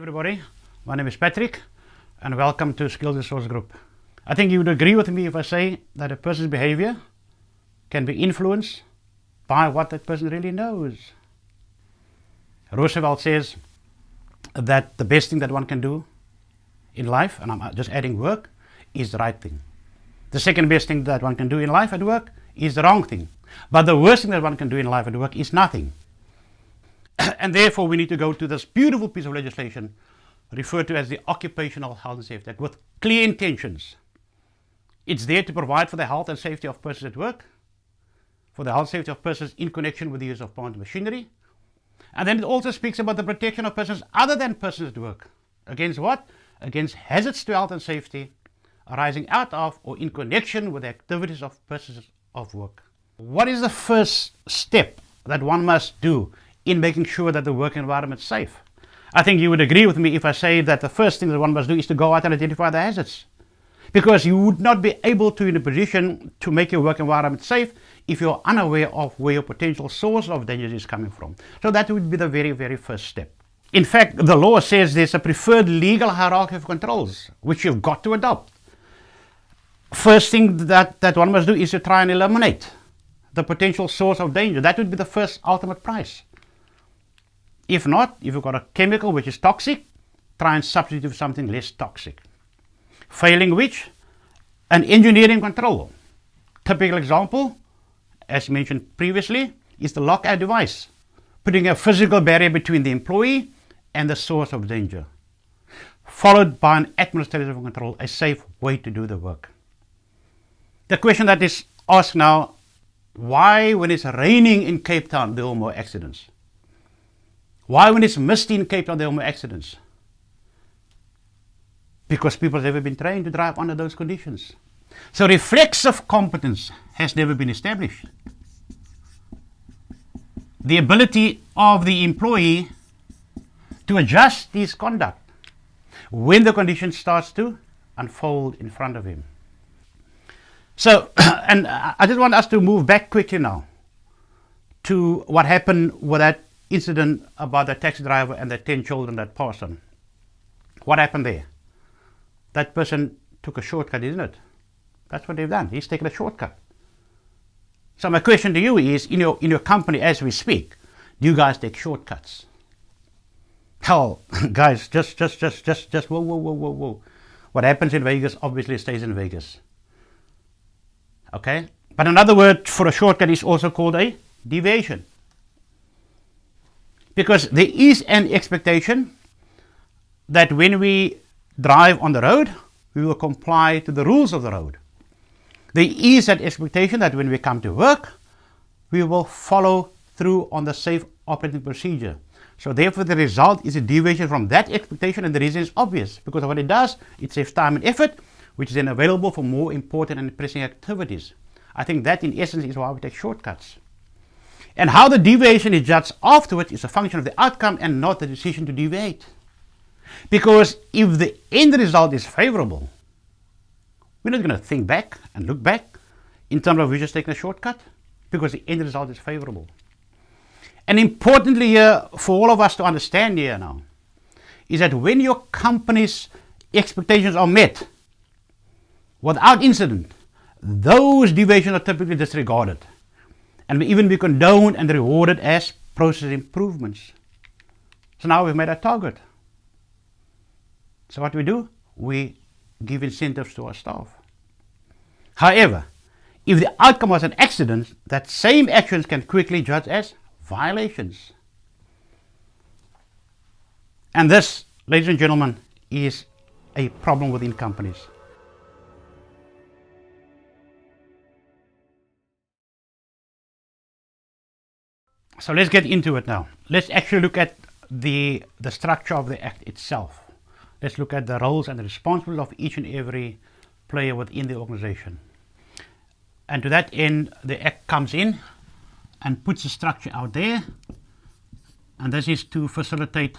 everybody, my name is Patrick and welcome to Skills Resource Group. I think you would agree with me if I say that a person's behavior can be influenced by what that person really knows. Roosevelt says that the best thing that one can do in life, and I'm just adding work, is the right thing. The second best thing that one can do in life and work is the wrong thing. But the worst thing that one can do in life and work is nothing. And therefore we need to go to this beautiful piece of legislation referred to as the Occupational Health and Safety Act with clear intentions. It's there to provide for the health and safety of persons at work, for the health and safety of persons in connection with the use of plant and machinery. And then it also speaks about the protection of persons other than persons at work. Against what? Against hazards to health and safety arising out of or in connection with the activities of persons of work. What is the first step that one must do in making sure that the work environment is safe? I think you would agree with me if I say that the first thing that one must do is to go out and identify the hazards. Because you would not be able to in a position to make your work environment safe if you're unaware of where your potential source of danger is coming from. So that would be the very, very first step. In fact, the law says there's a preferred legal hierarchy of controls, which you've got to adopt. First thing that one must do is to try and eliminate the potential source of danger. That would be the first ultimate price. If not, if you've got a chemical which is toxic, try and substitute something less toxic. Failing which, an engineering control. Typical example, as mentioned previously, is the lockout device, putting a physical barrier between the employee and the source of danger, followed by an administrative control, a safe way to do the work. The question that is asked now, why when it's raining in Cape Town there are more accidents? Why when it's misty in Cape Town there are more accidents? Because people have never been trained to drive under those conditions. So reflexive competence has never been established. The ability of the employee to adjust his conduct when the condition starts to unfold in front of him. So, and I just want us to move back quickly now to what happened with that incident about the taxi driver and the 10 children that passed on. What happened there? That person took a shortcut, isn't it? That's what they've done. He's taken a shortcut. So my question to you is, in your company as we speak, do you guys take shortcuts? Hell, guys, just whoa. What happens in Vegas obviously stays in Vegas. Okay? But another word for a shortcut is also called a deviation. Because there is an expectation that when we drive on the road, we will comply to the rules of the road. There is an expectation that when we come to work, we will follow through on the safe operating procedure. So therefore the result is a deviation from that expectation, and the reason is obvious, because what it does, it saves time and effort, which is then available for more important and pressing activities. I think that in essence is why we take shortcuts. And how the deviation is judged afterwards is a function of the outcome and not the decision to deviate. Because if the end result is favorable, we're not going to think back and look back in terms of we just taking a shortcut, because the end result is favorable. And importantly here, for all of us to understand here now, is that when your company's expectations are met without incident, those deviations are typically disregarded and may even be condoned and rewarded as process improvements. So now we've made our target. So what do? We give incentives to our staff. However, if the outcome was an accident, that same actions can quickly judge as violations. And this, ladies and gentlemen, is a problem within companies. So let's get into it now. Let's actually look at the structure of the Act itself. Let's look at the roles and the responsibilities of each and every player within the organization. And to that end, the Act comes in and puts the structure out there. And this is to facilitate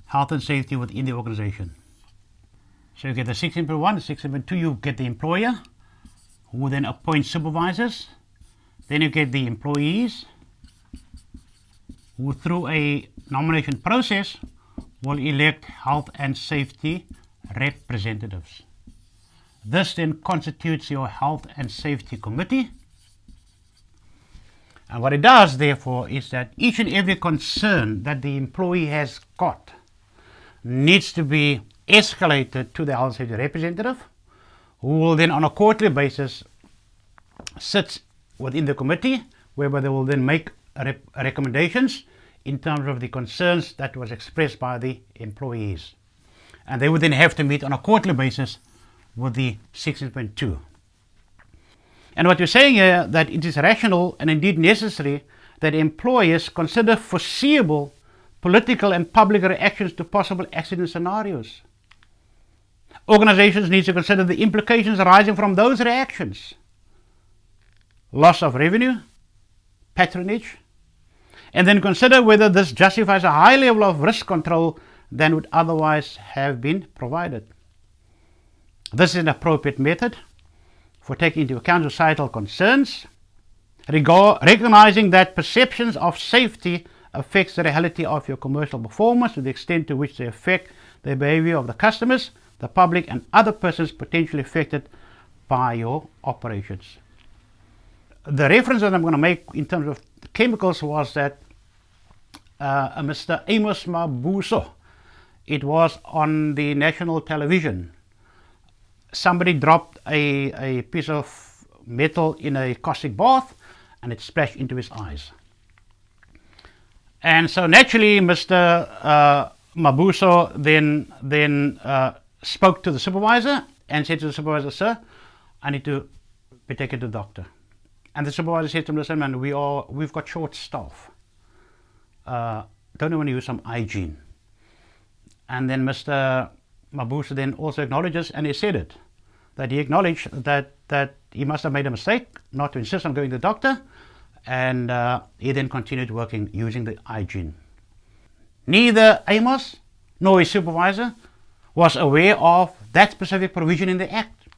health and safety within the organization. So you get the 16.1, 16.2, you get the employer, who then appoints supervisors. Then you get the employees, who through a nomination process will elect health and safety representatives. This then constitutes your health and safety committee. And what it does, therefore, is that each and every concern that the employee has got needs to be escalated to the health and safety representative, who will then on a quarterly basis sit within the committee, whereby they will then make recommendations in terms of the concerns that was expressed by the employees. And they would then have to meet on a quarterly basis with the 16.2. And what we're saying here, that it is rational and indeed necessary that employers consider foreseeable political and public reactions to possible accident scenarios. Organizations need to consider the implications arising from those reactions. Loss of revenue, patronage, and then consider whether this justifies a high level of risk control than would otherwise have been provided. This is an appropriate method for taking into account societal concerns, recognizing that perceptions of safety affects the reality of your commercial performance to the extent to which they affect the behavior of the customers, the public, and other persons potentially affected by your operations. The reference that I'm going to make in terms of chemicals was that Mr. Amos Mabuso, it was on the national television. Somebody dropped a piece of metal in a caustic bath and it splashed into his eyes. And so naturally Mr. Mabuso then spoke to the supervisor and said to the supervisor, "Sir, I need to be taken to the doctor." And the supervisor said to him, "Listen, man, we've got short staff. Don't you want to use some hygiene?" And then Mr. Mabuso then also acknowledges, and he said it, that he acknowledged that he must have made a mistake not to insist on going to the doctor, and he then continued working using the hygiene. Neither Amos nor his supervisor was aware of that specific provision in the Act,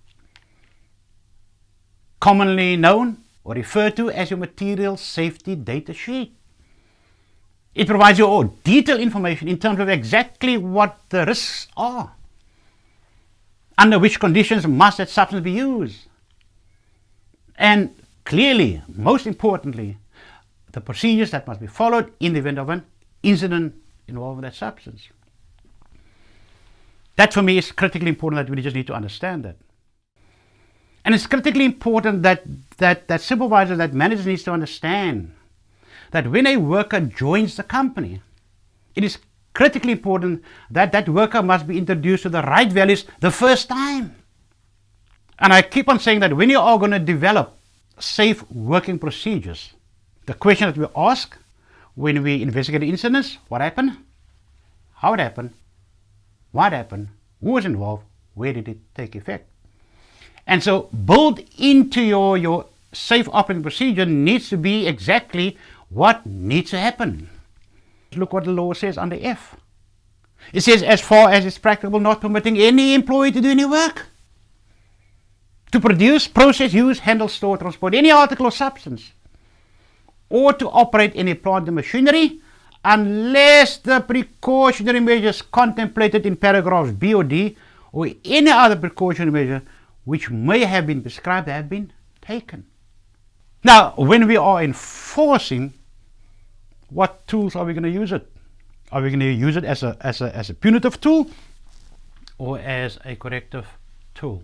commonly known or referred to as your material safety data sheet. It provides you all detailed information in terms of exactly what the risks are, under which conditions must that substance be used, and clearly, most importantly, the procedures that must be followed in the event of an incident involving that substance. That for me is critically important, that we just need to understand that. And it's critically important that supervisors, that managers needs to understand that when a worker joins the company, it is critically important that that worker must be introduced to the right values the first time. And I keep on saying that when you are going to develop safe working procedures, the question that we ask when we investigate incidents: what happened, how it happened, what happened, who was involved, where did it take effect? And so built into your safe operating procedure needs to be exactly what needs to happen. Look what the law says under F. It says, as far as it's practicable, not permitting any employee to do any work, to produce, process, use, handle, store, transport any article or substance, or to operate any plant or machinery, unless the precautionary measures contemplated in paragraphs B or D, or any other precautionary measure which may have been prescribed have been taken. Now, when we are enforcing, what tools are we going to use it? Are we going to use it as a punitive tool or as a corrective tool?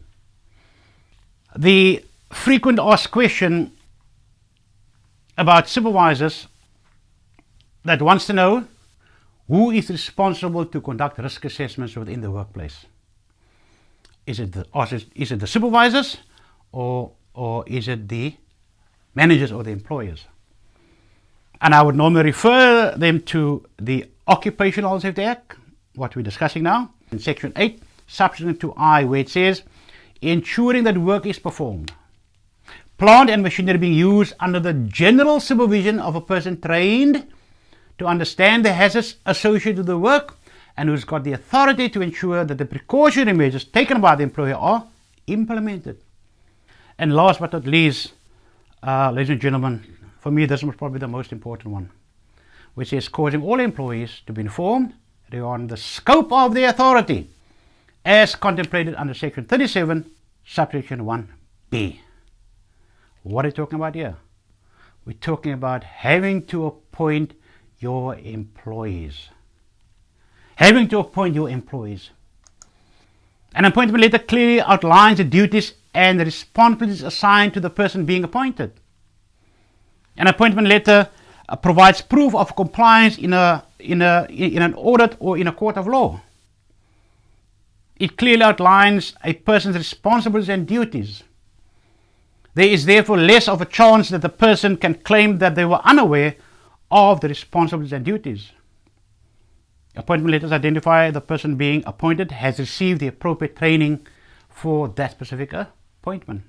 The frequent asked question about supervisors that wants to know who is responsible to conduct risk assessments within the workplace. Is it the supervisors or is it the managers or the employers? And I would normally refer them to the Occupational Safety Act, what we're discussing now, in Section 8, Subsection 2I, where it says, ensuring that work is performed, plant and machinery being used under the general supervision of a person trained to understand the hazards associated with the work and who's got the authority to ensure that the precautionary measures taken by the employer are implemented. And last but not least, ladies and gentlemen, for me this was probably the most important one, which is causing all employees to be informed, on the scope of their authority as contemplated under section 37, subsection 1b. What are we talking about here? We're talking about having to appoint your employees. Having to appoint your employees. An appointment letter clearly outlines the duties and the responsibilities assigned to the person being appointed. An appointment letter provides proof of compliance in an audit or in a court of law. It clearly outlines a person's responsibilities and duties. There is therefore less of a chance that the person can claim that they were unaware of the responsibilities and duties. Appointment letters identify the person being appointed has received the appropriate training for that specific appointment.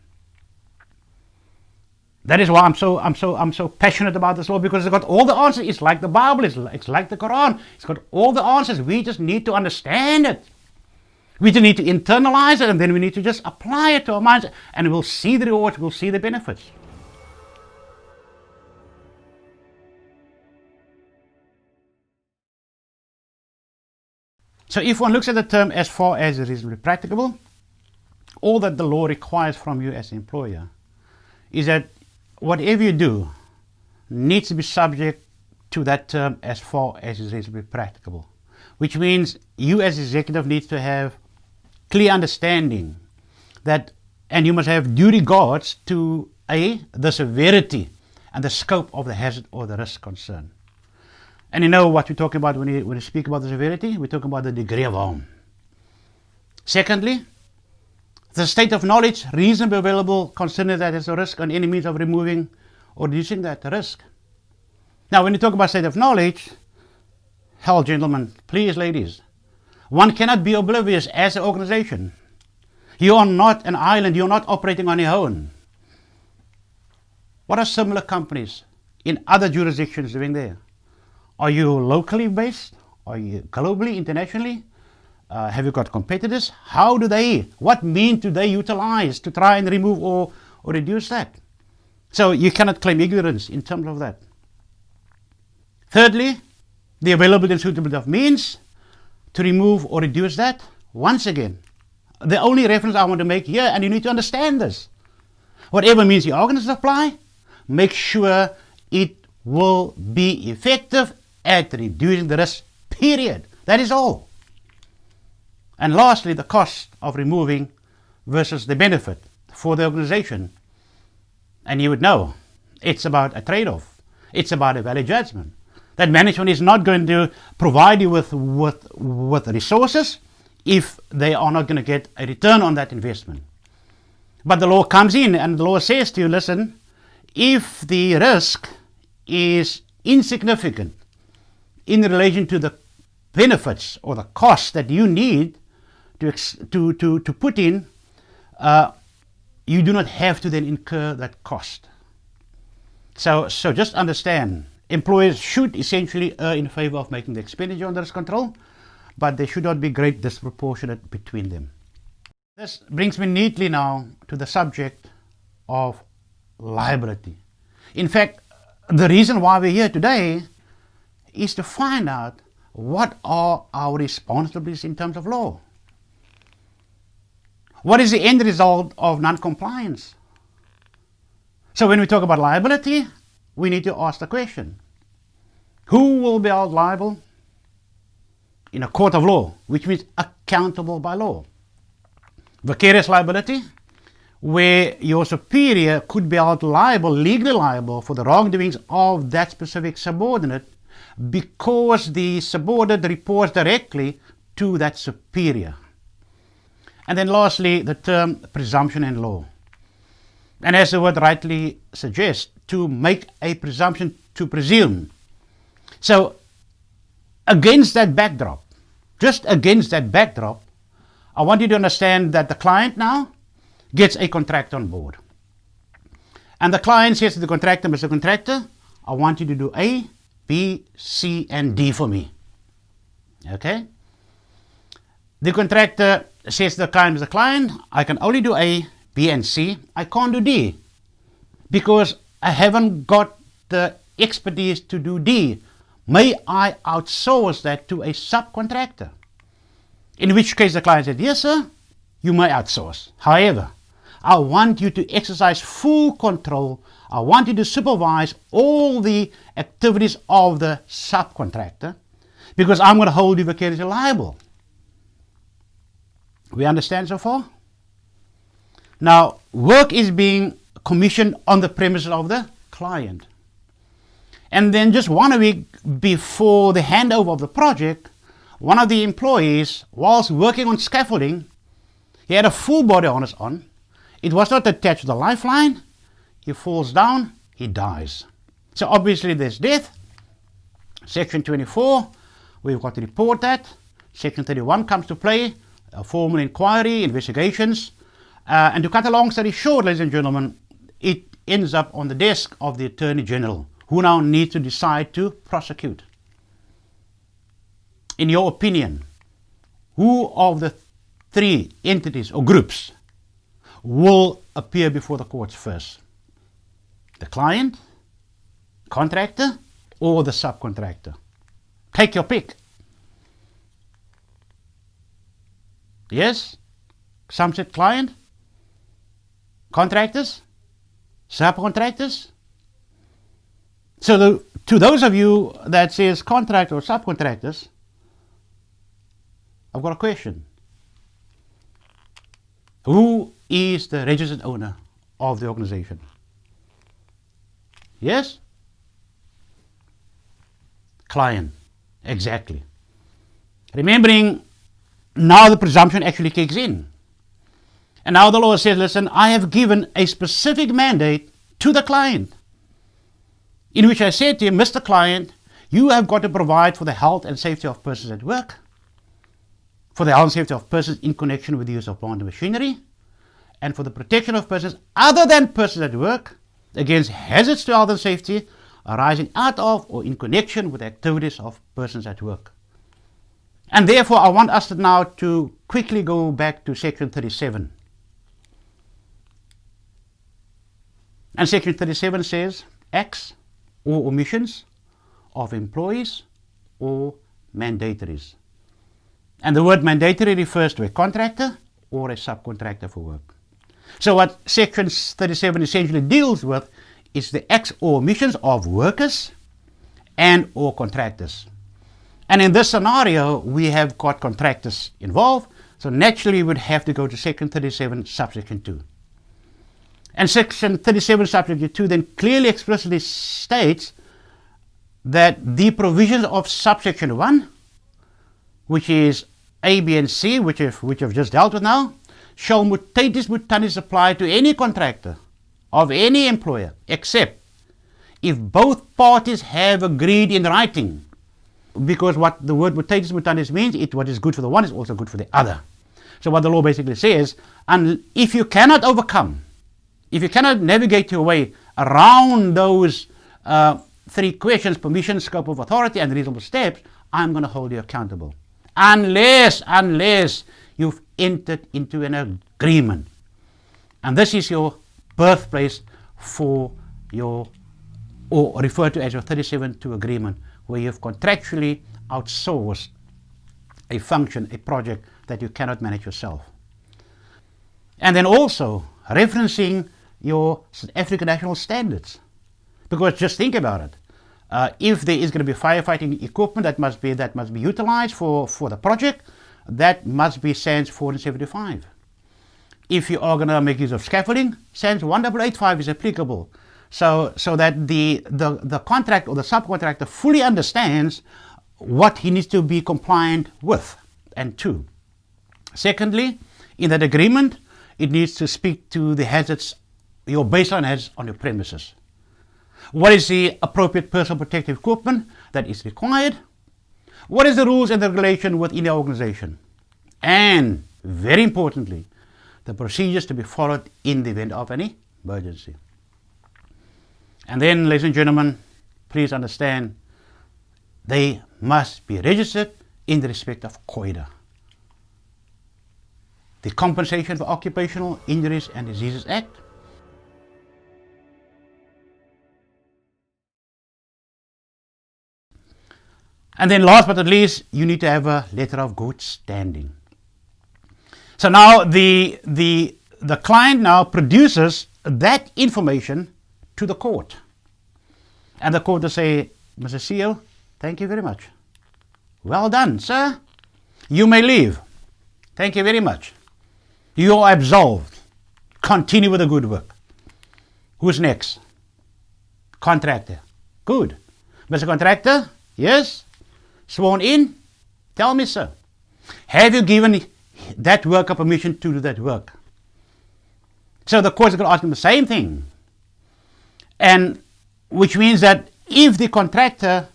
That is why I'm so passionate about this law, because it's got all the answers. It's like the Bible, it's like the Quran. It's got all the answers. We just need to understand it. We just need to internalize it, and then we need to just apply it to our minds, and we'll see the rewards, we'll see the benefits. So if one looks at the term as far as it is reasonably practicable, all that the law requires from you as an employer is that whatever you do needs to be subject to that term as far as it is reasonably practicable, which means you as executive need to have clear understanding that, and you must have due regards to the severity and the scope of the hazard or the risk concerned. And you know what we're talking about when we speak about the severity? We're talking about the degree of harm. Secondly, the state of knowledge reasonably available concerning that as a risk on any means of removing or reducing that risk. Now, when you talk about state of knowledge, hell, gentlemen, please, ladies, one cannot be oblivious as an organization. You are not an island. You're not operating on your own. What are similar companies in other jurisdictions doing there? Are you locally based? Are you globally, internationally? Have you got competitors? What means do they utilize to try and remove or reduce that? So you cannot claim ignorance in terms of that. Thirdly, the availability and suitability of means to remove or reduce that. Once again, the only reference I want to make here, and you need to understand this, whatever means you are going to apply, make sure it will be effective at reducing the risk, period. That is all. And lastly, the cost of removing versus the benefit for the organization. And you would know, it's about a trade-off. It's about a value judgment. That management is not going to provide you with resources if they are not going to get a return on that investment. But the law comes in and the law says to you, listen, if the risk is insignificant in relation to the benefits or the cost that you need to put in, you do not have to then incur that cost. So just understand, employers should essentially err in favor of making the expenditure on the risk control, but there should not be great disproportionate between them. This brings me neatly now to the subject of liability. In fact, the reason why we're here today is to find out what are our responsibilities in terms of law. What is the end result of non-compliance? So when we talk about liability, we need to ask the question, who will be held liable in a court of law, which means accountable by law? Vicarious liability, where your superior could be held liable, legally liable, for the wrongdoings of that specific subordinate because the subordinate reports directly to that superior. And then lastly, the term presumption in law. And as the word rightly suggests, to make a presumption, to presume. So against that backdrop, just against that backdrop, I want you to understand that the client now gets a contract on board. And the client says to the contractor, Mr. Contractor, I want you to do A, B, C, and D for me. Okay? The contractor says to the client, Mr. Client, I can only do A, B, and C. I can't do D because I haven't got the expertise to do D. may I outsource that to a subcontractor? In which case the client said, yes, sir, you may outsource. However, I want you to exercise full control. I want you to supervise all the activities of the subcontractor because I'm going to hold you vicariously liable. We understand so far? Now, work is being commissioned on the premises of the client. And then just 1 week before the handover of the project, one of the employees, whilst working on scaffolding, he had a full body harness on. It was not attached to the lifeline. He falls down, he dies. So obviously there's death. Section 24, we've got to report that. Section 31 comes to play, a formal inquiry, investigations. And to cut a long story short, ladies and gentlemen, it ends up on the desk of the Attorney General, who now needs to decide to prosecute. In your opinion, who of the 3 entities or groups will appear before the courts first? The client, contractor, or the subcontractor? Take your pick. Yes? Some said client, contractors, subcontractors. So to those of you that says contract or subcontractors, I've got a question. Who is the registered owner of the organization? Yes? Client. Exactly. Remembering, now the presumption actually kicks in. And now the law says, listen, I have given a specific mandate to the client, in which I said to him, Mr. Client, you have got to provide for the health and safety of persons at work, for the health and safety of persons in connection with the use of plant and machinery, and for the protection of persons other than persons at work against hazards to health and safety arising out of or in connection with the activities of persons at work. And therefore, I want us now to quickly go back to Section 37. And Section 37 says acts or omissions of employees or mandatories. And the word mandatory refers to a contractor or a subcontractor for work. So what Section 37 essentially deals with is the acts or omissions of workers and or contractors. And in this scenario, we have got contractors involved, so naturally we would have to go to Section 37, subsection 2. And Section 37, subsection 2 then clearly explicitly states that the provisions of subsection 1, which is A, B, and C, which I've just dealt with now, shall mutatis mutandis apply to any contractor of any employer, except if both parties have agreed in writing. Because what the word mutatis mutandis means, what is good for the one is also good for the other. So what the law basically says, and if you cannot overcome, if you cannot navigate your way around those 3 questions, permission, scope of authority, and reasonable steps, I'm going to hold you accountable. Unless you've entered into an agreement. And this is your birthplace for your, or referred to as your 37-2 agreement, where you've contractually outsourced a function, a project that you cannot manage yourself. And then also referencing your South African national standards. Because just think about it. If there is going to be firefighting equipment that must be utilized for the project, that must be SANS 475. If you are going to make use of scaffolding, SANS 1885 is applicable. So that the contract or the subcontractor fully understands what he needs to be compliant with and to. Secondly, in that agreement, it needs to speak to the hazards, your baseline hazards on your premises. What is the appropriate personal protective equipment that is required? What is the rules and the regulation within the organization? And very importantly, the procedures to be followed in the event of any emergency. And then, ladies and gentlemen, please understand, they must be registered in the respect of COIDA, the Compensation for Occupational Injuries and Diseases Act. And then last but not least, you need to have a letter of good standing. So now the client now produces that information to the court. And the court will say, Mr. CEO, thank you very much. Well done, sir. You may leave. Thank you very much. You are absolved. Continue with the good work. Who's next? Contractor. Good. Mr. Contractor, yes? Sworn in? Tell me, sir. Have you given that worker permission to do that work? So the court is going to ask him the same thing. And which means that if the contractor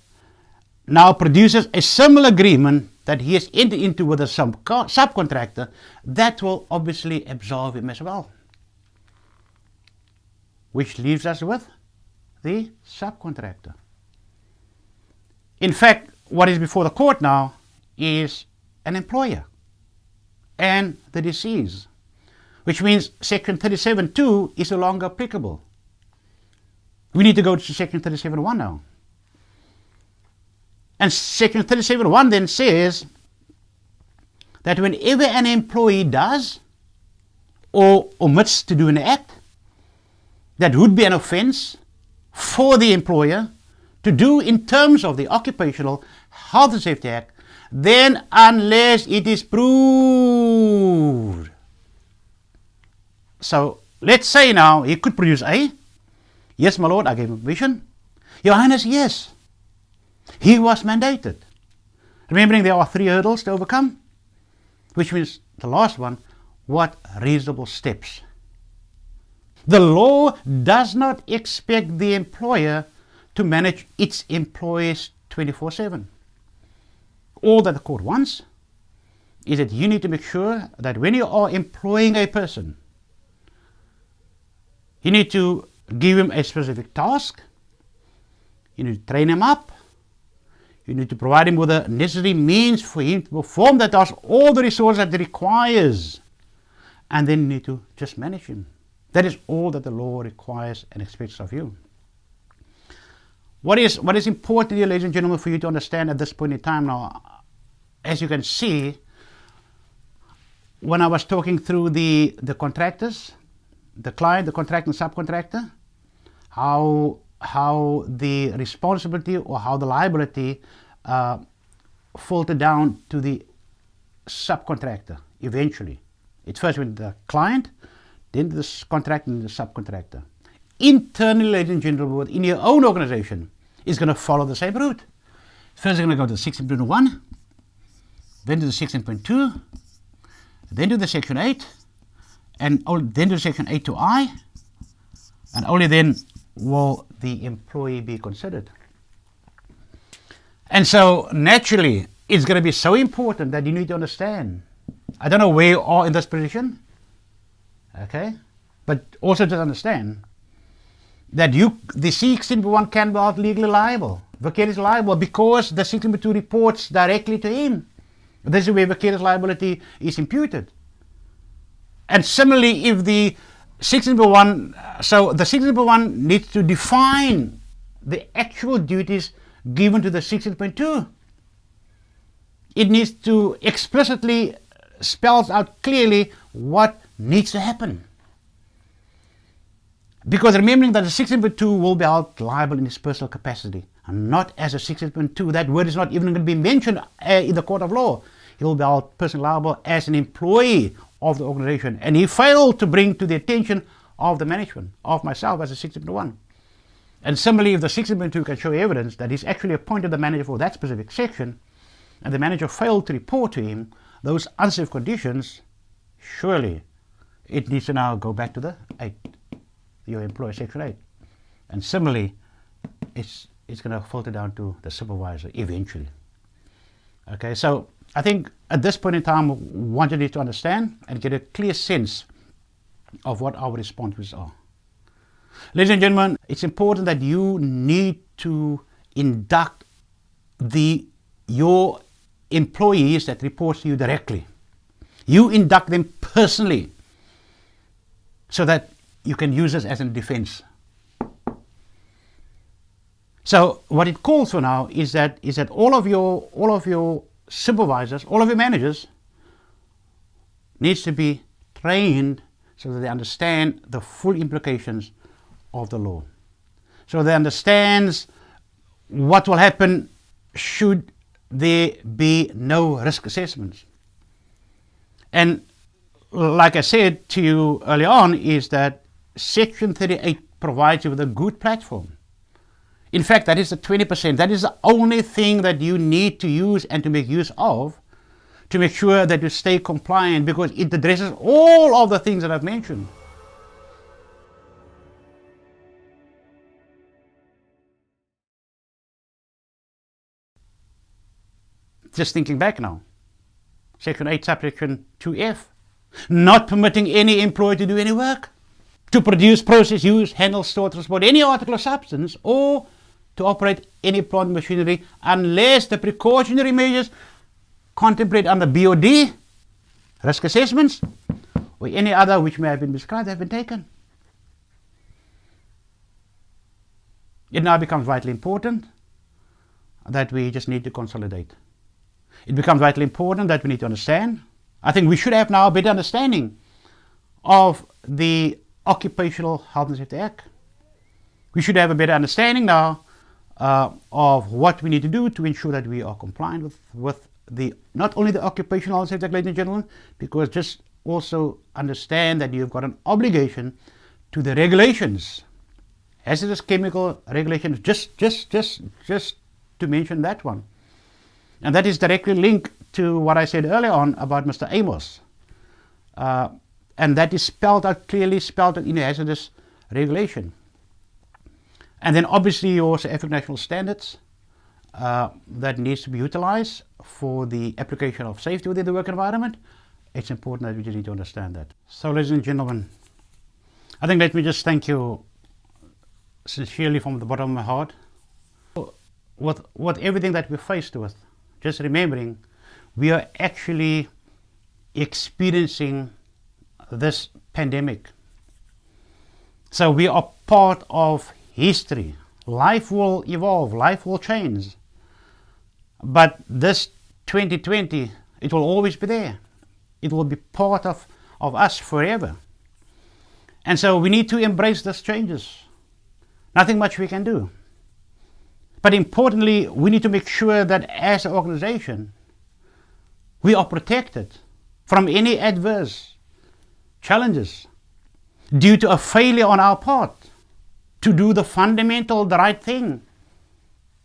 now produces a similar agreement that he has entered into with a subcontractor, that will obviously absolve him as well. Which leaves us with the subcontractor. In fact, what is before the court now is an employer and the deceased, which means Section 37.2 is no longer applicable. We need to go to Section 37.1 now. And Section 37.1 then says that whenever an employee does or omits to do an act that would be an offense for the employer to do in terms of the Occupational Health and Safety Act, then unless it is proved. So let's say now he could produce A. Yes, my lord, I gave him permission. Your Highness, yes. He was mandated. Remembering there are 3 hurdles to overcome, which means the last one, what reasonable steps? The law does not expect the employer to manage its employees 24/7. All that the court wants is that you need to make sure that when you are employing a person, you need to give him a specific task, you need to train him up, you need to provide him with the necessary means for him to perform that task, all the resources that he requires, and then you need to just manage him. That is all that the law requires and expects of you. What is important here, ladies and gentlemen, for you to understand at this point in time now, as you can see, when I was talking through the contractors, the client, the contractor, and subcontractor, how the responsibility or how the liability filtered down to the subcontractor eventually. It first went to the client, then to the contractor and the subcontractor. Internally, ladies and gentlemen, within your own organization, is going to follow the same route. First, you're going to go to 16.1, then to the 16.2, then to the Section 8, and then to Section 8 to I, and only then will the employee be considered. And so, naturally, it's going to be so important that you need to understand. I don't know where you are in this position, okay? But also to understand that the 16.1 can be held legally liable, vicarious liable, because the 16.2 reports directly to him. This is where vicarious liability is imputed. And similarly, if the 16.1, so the 16.1 needs to define the actual duties given to the 16.2. It needs to explicitly spells out clearly what needs to happen. Because remembering that the 16.2 will be held liable in his personal capacity, and not as a 16.2. That word is not even going to be mentioned in the court of law. He will be held personally liable as an employee of the organization, and he failed to bring to the attention of the management, of myself as a 16.1. And similarly, if the 16.2 can show evidence that he's actually appointed the manager for that specific section, and the manager failed to report to him those unsafe conditions, surely it needs to now go back to the 8. Your employer, Section 8. And similarly, it's going to filter down to the supervisor eventually. Okay, so I think at this point in time, one you need to understand and get a clear sense of what our responses are. Ladies and gentlemen, it's important that you need to induct your employees that report to you directly. You induct them personally so that you can use this as a defense. So what it calls for now is that all of your supervisors, all of your managers needs to be trained so that they understand the full implications of the law. So they understand what will happen should there be no risk assessments. And like I said to you earlier on, is that Section 38 provides you with a good platform. In fact, that is the 20%. That is the only thing that you need to use and to make use of to make sure that you stay compliant, because it addresses all of the things that I've mentioned. Just thinking back now, Section 8, subsection 2F, not permitting any employee to do any work, to produce, process, use, handle, store, transport any article or substance, or to operate any plant machinery unless the precautionary measures contemplated under BOD, risk assessments, or any other which may have been prescribed have been taken. It now becomes vitally important that we just need to consolidate. It becomes vitally important that we need to understand. I think we should have now a better understanding of the Occupational Health and Safety Act. We should have a better understanding now of what we need to do to ensure that we are compliant with the not only the Occupational Health and Safety Act, ladies and gentlemen, because just also understand that you've got an obligation to the regulations, hazardous chemical regulations, just to mention that one. And that is directly linked to what I said earlier on about Mr. Amos. And that is clearly spelled out in the hazardous regulation. And then obviously you also have national standards that needs to be utilized for the application of safety within the work environment. It's important that we just need to understand that. So ladies and gentlemen, I think let me just thank you sincerely from the bottom of my heart. With everything that we're faced with, just remembering we are actually experiencing this pandemic. So we are part of history. Life will evolve, life will change. But this 2020, it will always be there. It will be part of us forever. And so we need to embrace these changes. Nothing much we can do. But importantly, we need to make sure that as an organization, we are protected from any adverse challenges due to a failure on our part to do the right thing,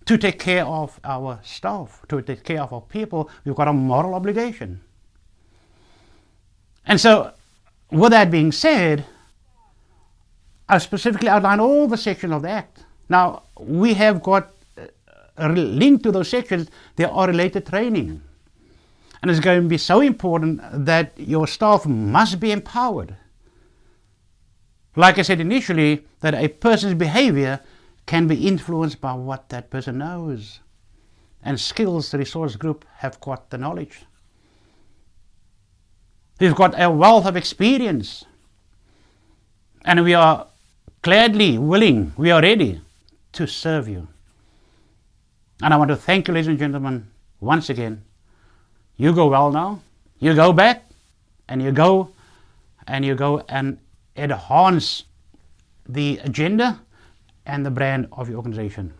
to take care of our staff, to take care of our people. We've got a moral obligation. And so, with that being said, I specifically outlined all the sections of the Act. Now, we have got linked to those sections, there are related training. And it's going to be so important that your staff must be empowered. Like I said initially, that a person's behavior can be influenced by what that person knows. And skills resource group have got the knowledge. We've got a wealth of experience. And we are gladly willing, we are ready to serve you. And I want to thank you, ladies and gentlemen, once again. You go well now. You go back and you go and enhance the agenda and the brand of your organization.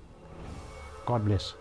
God bless.